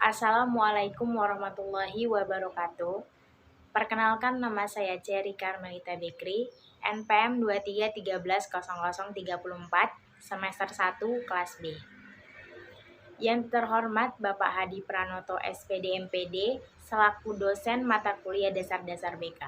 Assalamualaikum warahmatullahi wabarakatuh. Perkenalkan, nama saya Cherry Carmelita Bekri, NPM 23130034, semester 1 kelas B. Yang terhormat Bapak Hadi Pranoto SPD MPD selaku dosen mata kuliah dasar-dasar BK.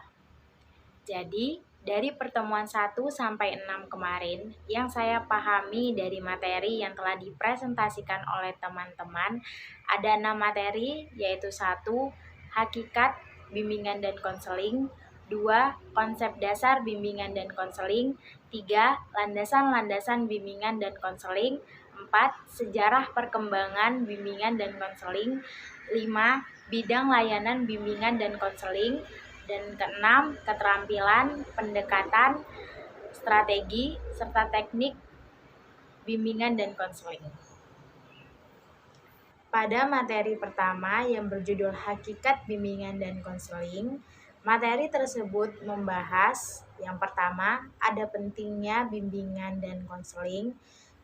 Jadi, dari pertemuan 1 sampai 6 kemarin, yang saya pahami dari materi yang telah dipresentasikan oleh teman-teman, ada 6 materi, yaitu 1. Hakikat bimbingan dan konseling, 2. Konsep dasar bimbingan dan konseling, 3. Landasan-landasan bimbingan dan konseling, 4. Sejarah perkembangan bimbingan dan konseling, 5. Bidang layanan bimbingan dan konseling, dan keenam, keterampilan, pendekatan, strategi, serta teknik bimbingan dan konseling. Pada materi pertama yang berjudul Hakikat Bimbingan dan Konseling, materi tersebut membahas yang pertama, ada pentingnya bimbingan dan konseling,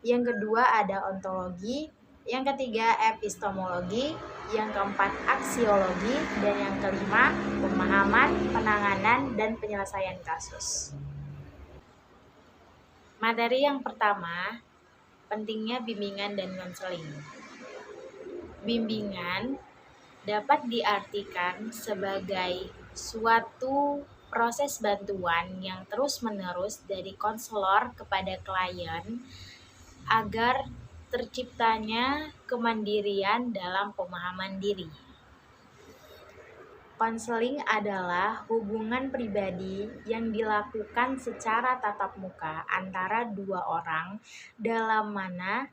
yang kedua ada ontologi, yang ketiga epistemologi, yang keempat aksiologi, dan yang kelima pemahaman, penanganan, dan penyelesaian kasus. Materi yang pertama, pentingnya bimbingan dan konseling. Bimbingan dapat diartikan sebagai suatu proses bantuan yang terus-menerus dari konselor kepada klien agar terciptanya kemandirian dalam pemahaman diri. Konseling adalah hubungan pribadi yang dilakukan secara tatap muka antara dua orang, dalam mana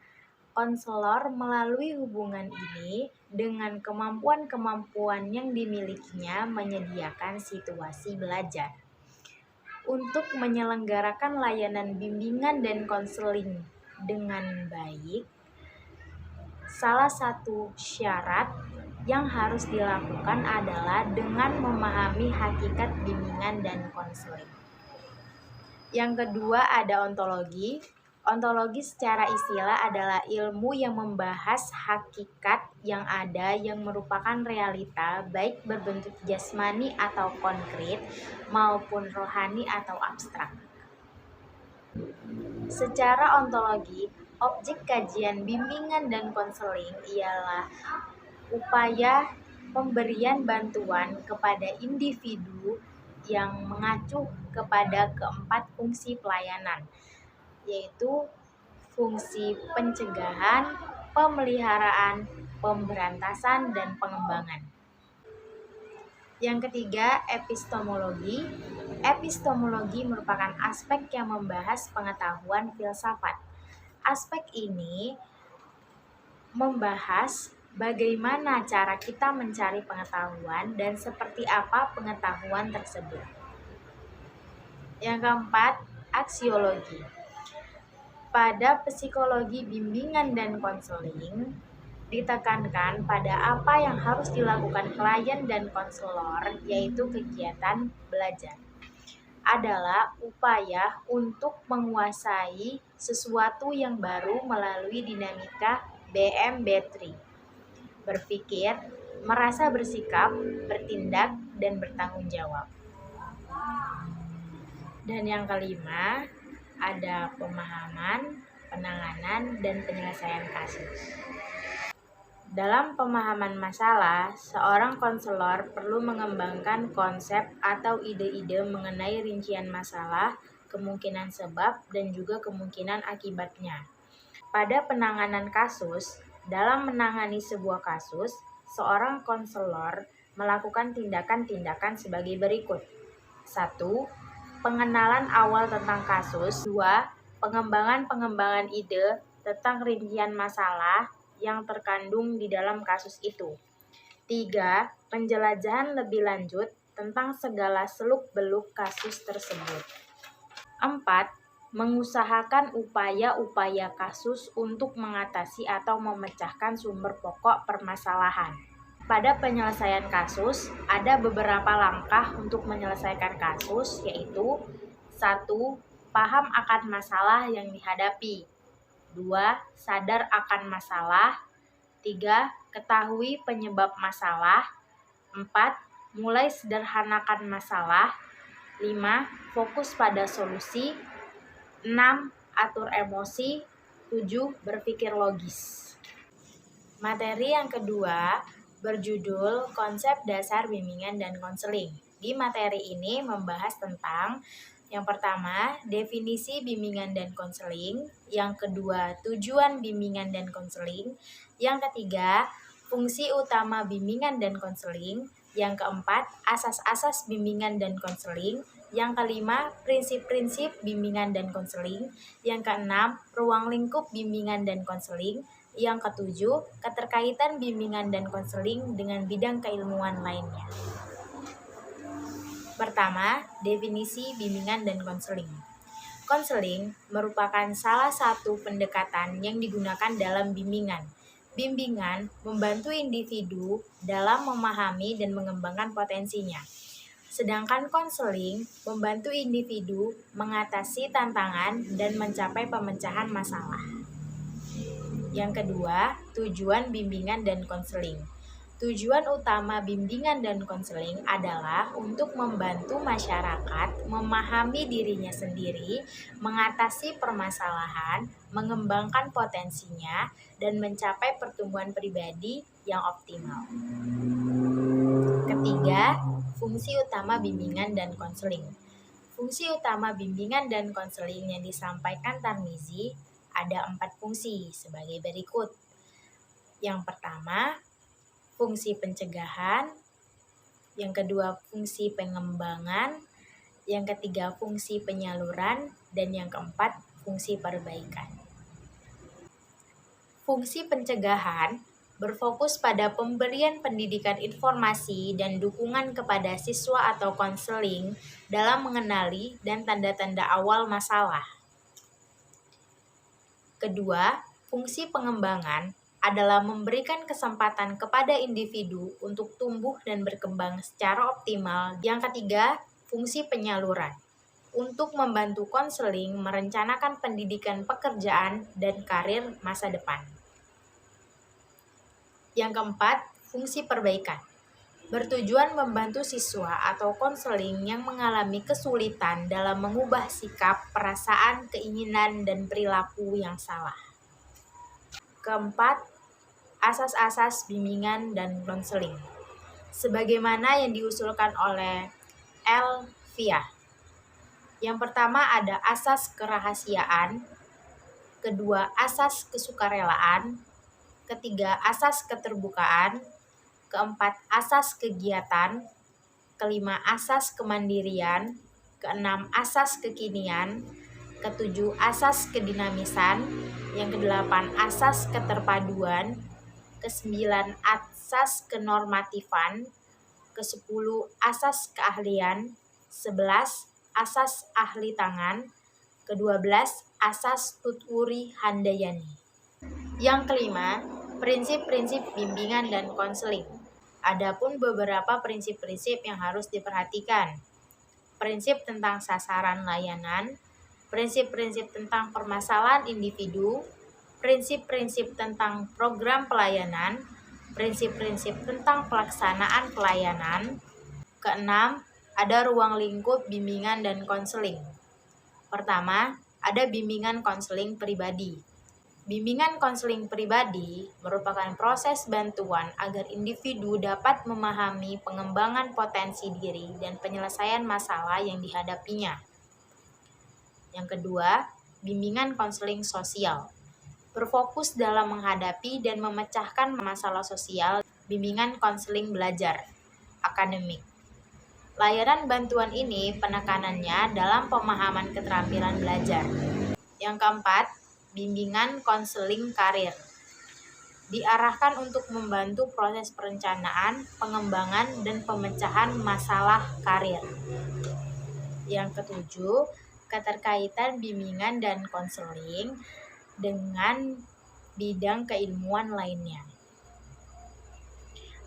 konselor melalui hubungan ini dengan kemampuan-kemampuan yang dimilikinya menyediakan situasi belajar. Untuk menyelenggarakan layanan bimbingan dan konseling dengan baik, salah satu syarat yang harus dilakukan adalah dengan memahami hakikat bimbingan dan konseling. Yang kedua ada ontologi. Ontologi secara istilah adalah ilmu yang membahas hakikat yang ada yang merupakan realita baik berbentuk jasmani atau konkret maupun rohani atau abstrak. Secara ontologi, objek kajian bimbingan dan konseling ialah upaya pemberian bantuan kepada individu yang mengacu kepada keempat fungsi pelayanan, yaitu fungsi pencegahan, pemeliharaan, pemberantasan, dan pengembangan. Yang ketiga, epistemologi. Epistemologi merupakan aspek yang membahas pengetahuan filsafat. Aspek ini membahas bagaimana cara kita mencari pengetahuan dan seperti apa pengetahuan tersebut. Yang keempat, aksiologi. Pada psikologi bimbingan dan konseling, ditekankan pada apa yang harus dilakukan klien dan konselor, yaitu kegiatan belajar. Adalah upaya untuk menguasai sesuatu yang baru melalui dinamika BM-B3. Berpikir, merasa bersikap, bertindak, dan bertanggung jawab. Dan yang kelima, ada pemahaman, penanganan, dan penyelesaian kasus. Dalam pemahaman masalah, seorang konselor perlu mengembangkan konsep atau ide-ide mengenai rincian masalah, kemungkinan sebab, dan juga kemungkinan akibatnya. Pada penanganan kasus, dalam menangani sebuah kasus, seorang konselor melakukan tindakan-tindakan sebagai berikut. 1. Pengenalan awal tentang kasus. 2. Pengembangan ide tentang rincian masalah yang terkandung di dalam kasus itu. 3. Penjelajahan lebih lanjut tentang segala seluk-beluk kasus tersebut. 4. Mengusahakan upaya-upaya kasus untuk mengatasi atau memecahkan sumber pokok permasalahan. Pada penyelesaian kasus, ada beberapa langkah untuk menyelesaikan kasus, yaitu 1. Paham akan masalah yang dihadapi. 2. Sadar akan masalah. 3. Ketahui penyebab masalah. 4. Mulai sederhanakan masalah. 5. Fokus pada solusi. 6. Atur emosi. 7. Berpikir logis. Materi yang kedua berjudul Konsep Dasar Bimbingan dan Konseling. Di materi ini membahas tentang yang pertama, definisi bimbingan dan konseling. Yang kedua, tujuan bimbingan dan konseling. Yang ketiga, fungsi utama bimbingan dan konseling. Yang keempat, asas-asas bimbingan dan konseling. Yang kelima, prinsip-prinsip bimbingan dan konseling. Yang keenam, ruang lingkup bimbingan dan konseling. Yang ketujuh, keterkaitan bimbingan dan konseling dengan bidang keilmuan lainnya. Pertama, definisi bimbingan dan konseling. Konseling merupakan salah satu pendekatan yang digunakan dalam bimbingan. Bimbingan membantu individu dalam memahami dan mengembangkan potensinya. Sedangkan konseling membantu individu mengatasi tantangan dan mencapai pemecahan masalah. Yang kedua, tujuan bimbingan dan konseling. Tujuan utama bimbingan dan konseling adalah untuk membantu masyarakat memahami dirinya sendiri, mengatasi permasalahan, mengembangkan potensinya, dan mencapai pertumbuhan pribadi yang optimal. Ketiga, fungsi utama bimbingan dan konseling. Fungsi utama bimbingan dan konseling yang disampaikan Tarmizi ada 4 fungsi sebagai berikut. Yang pertama, fungsi pencegahan. Yang kedua, fungsi pengembangan. Yang ketiga, fungsi penyaluran. Dan yang keempat, fungsi perbaikan. Fungsi pencegahan berfokus pada pemberian pendidikan informasi dan dukungan kepada siswa atau konseling dalam mengenali dan tanda-tanda awal masalah. Kedua, fungsi pengembangan adalah memberikan kesempatan kepada individu untuk tumbuh dan berkembang secara optimal. Yang ketiga, fungsi penyaluran untuk membantu konseling merencanakan pendidikan pekerjaan dan karir masa depan. Yang keempat, fungsi perbaikan bertujuan membantu siswa atau konseling yang mengalami kesulitan dalam mengubah sikap, perasaan, keinginan, dan perilaku yang salah. Keempat, asas-asas bimbingan dan konseling sebagaimana yang diusulkan oleh Elvia. Yang pertama ada asas kerahasiaan, kedua asas kesukarelaan, ketiga asas keterbukaan, keempat asas kegiatan, kelima asas kemandirian, keenam asas kekinian, ketujuh asas kedinamisan, yang kedelapan asas keterpaduan, kesembilan asas kenormatifan, kesepuluh asas keahlian, 11 asas ahli tangan, ke-12 asas tuturi handayani. Yang kelima, prinsip-prinsip bimbingan dan konseling. Adapun beberapa prinsip-prinsip yang harus diperhatikan. Prinsip tentang sasaran layanan, prinsip-prinsip tentang permasalahan individu, prinsip-prinsip tentang program pelayanan, prinsip-prinsip tentang pelaksanaan pelayanan. Keenam, ada ruang lingkup bimbingan dan konseling. Pertama, ada bimbingan konseling pribadi. Bimbingan konseling pribadi merupakan proses bantuan agar individu dapat memahami pengembangan potensi diri dan penyelesaian masalah yang dihadapinya. Yang kedua, bimbingan konseling sosial. Berfokus dalam menghadapi dan memecahkan masalah sosial, bimbingan konseling belajar, akademik. Layanan bantuan ini penekanannya dalam pemahaman keterampilan belajar. Yang keempat, bimbingan konseling karir. Diarahkan untuk membantu proses perencanaan, pengembangan, dan pemecahan masalah karir. Yang ketujuh, keterkaitan bimbingan dan konseling dengan bidang keilmuan lainnya.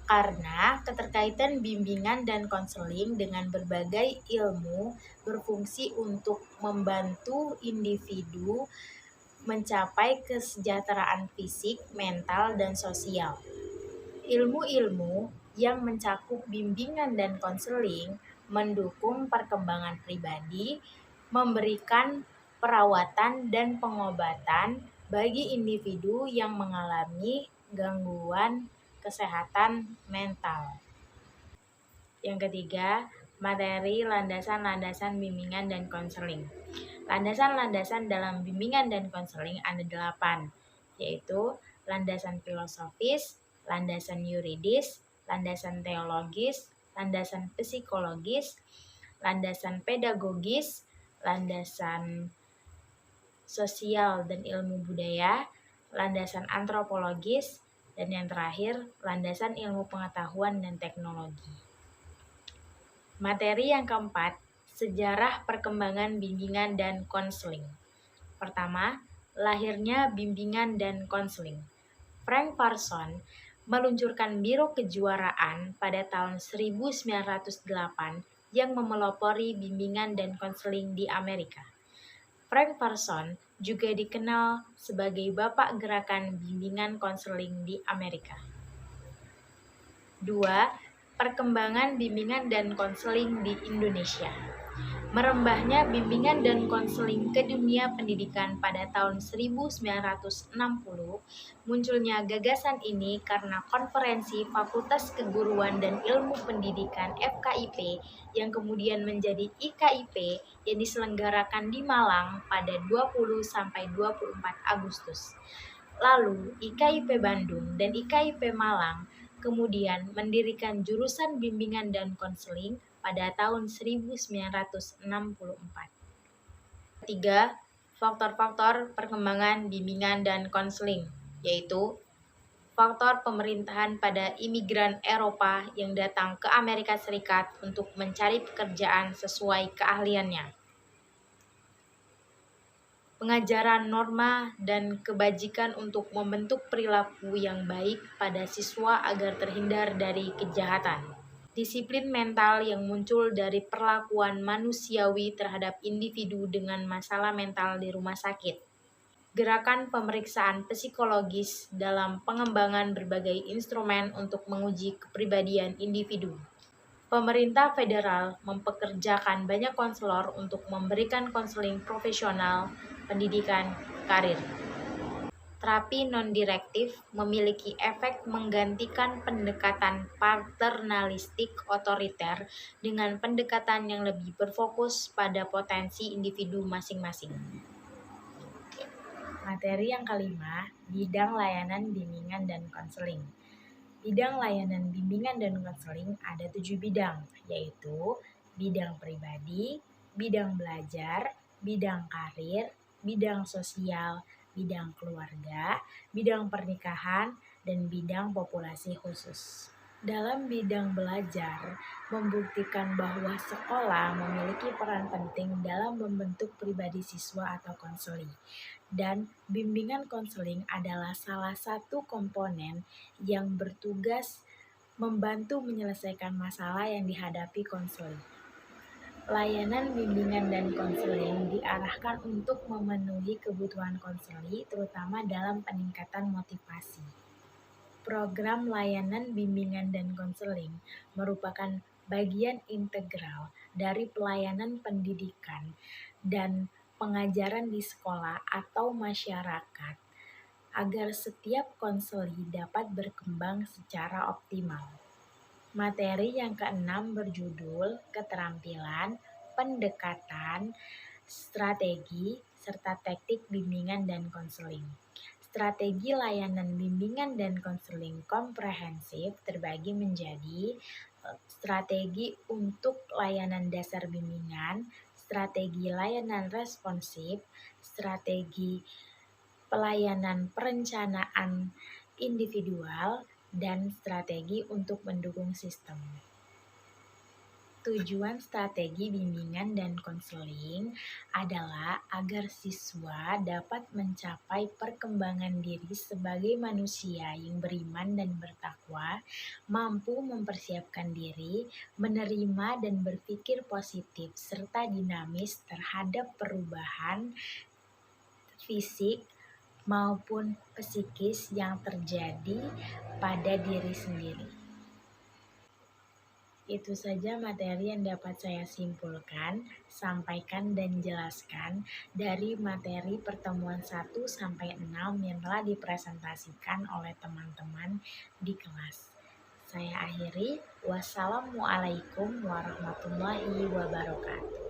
Karena keterkaitan bimbingan dan konseling dengan berbagai ilmu berfungsi untuk membantu individu mencapai kesejahteraan fisik, mental, dan sosial. Ilmu-ilmu yang mencakup bimbingan dan konseling mendukung perkembangan pribadi, memberikan perawatan dan pengobatan bagi individu yang mengalami gangguan kesehatan mental. Yang ketiga, materi landasan-landasan bimbingan dan konseling. Landasan-landasan dalam bimbingan dan konseling ada 8, yaitu landasan filosofis, landasan yuridis, landasan teologis, landasan psikologis, landasan pedagogis, landasan sosial dan ilmu budaya, landasan antropologis, dan yang terakhir, landasan ilmu pengetahuan dan teknologi. Materi yang keempat, sejarah perkembangan bimbingan dan konseling. Pertama, lahirnya bimbingan dan konseling. Frank Parson meluncurkan Biro Kejuaraan pada tahun 1908 yang memelopori bimbingan dan konseling di Amerika. Frank Parson juga dikenal sebagai bapak gerakan bimbingan konseling di Amerika. 2. Perkembangan bimbingan dan konseling di Indonesia. Merembahnya bimbingan dan konseling ke dunia pendidikan pada tahun 1960, munculnya gagasan ini karena Konferensi Fakultas Keguruan dan Ilmu Pendidikan FKIP yang kemudian menjadi IKIP yang diselenggarakan di Malang pada 20-24 Agustus. Lalu IKIP Bandung dan IKIP Malang kemudian mendirikan jurusan bimbingan dan konseling pada tahun 1964. Ketiga, faktor-faktor perkembangan bimbingan dan konseling, yaitu faktor pemerintahan pada imigran Eropa yang datang ke Amerika Serikat untuk mencari pekerjaan sesuai keahliannya. Pengajaran norma dan kebajikan untuk membentuk perilaku yang baik pada siswa agar terhindar dari kejahatan. Disiplin mental yang muncul dari perlakuan manusiawi terhadap individu dengan masalah mental di rumah sakit. Gerakan pemeriksaan psikologis dalam pengembangan berbagai instrumen untuk menguji kepribadian individu. Pemerintah federal mempekerjakan banyak konselor untuk memberikan konseling profesional, pendidikan, karir. Terapi non-direktif memiliki efek menggantikan pendekatan paternalistik otoriter dengan pendekatan yang lebih berfokus pada potensi individu masing-masing. Materi yang kelima, bidang layanan bimbingan dan konseling. Bidang layanan bimbingan dan konseling ada 7 bidang, yaitu bidang pribadi, bidang belajar, bidang karir, bidang sosial, bidang keluarga, bidang pernikahan, dan bidang populasi khusus. Dalam bidang belajar, membuktikan bahwa sekolah memiliki peran penting dalam membentuk pribadi siswa atau konseli. Dan bimbingan konseling adalah salah satu komponen yang bertugas membantu menyelesaikan masalah yang dihadapi konseli. Layanan bimbingan dan konseling diarahkan untuk memenuhi kebutuhan konseli, terutama dalam peningkatan motivasi. Program layanan bimbingan dan konseling merupakan bagian integral dari pelayanan pendidikan dan pengajaran di sekolah atau masyarakat agar setiap konseli dapat berkembang secara optimal. Materi yang keenam berjudul keterampilan, pendekatan, strategi, serta teknik bimbingan dan konseling. Strategi layanan bimbingan dan konseling komprehensif terbagi menjadi strategi untuk layanan dasar bimbingan, strategi layanan responsif, strategi pelayanan perencanaan individual, dan strategi untuk mendukung sistem. Tujuan strategi bimbingan dan konseling adalah agar siswa dapat mencapai perkembangan diri sebagai manusia yang beriman dan bertakwa, mampu mempersiapkan diri, menerima dan berpikir positif serta dinamis terhadap perubahan fisik, maupun psikis yang terjadi pada diri sendiri. Itu saja materi yang dapat saya simpulkan, sampaikan dan jelaskan dari materi pertemuan 1 sampai 6 yang telah dipresentasikan oleh teman-teman di kelas. Saya akhiri, wassalamualaikum warahmatullahi wabarakatuh.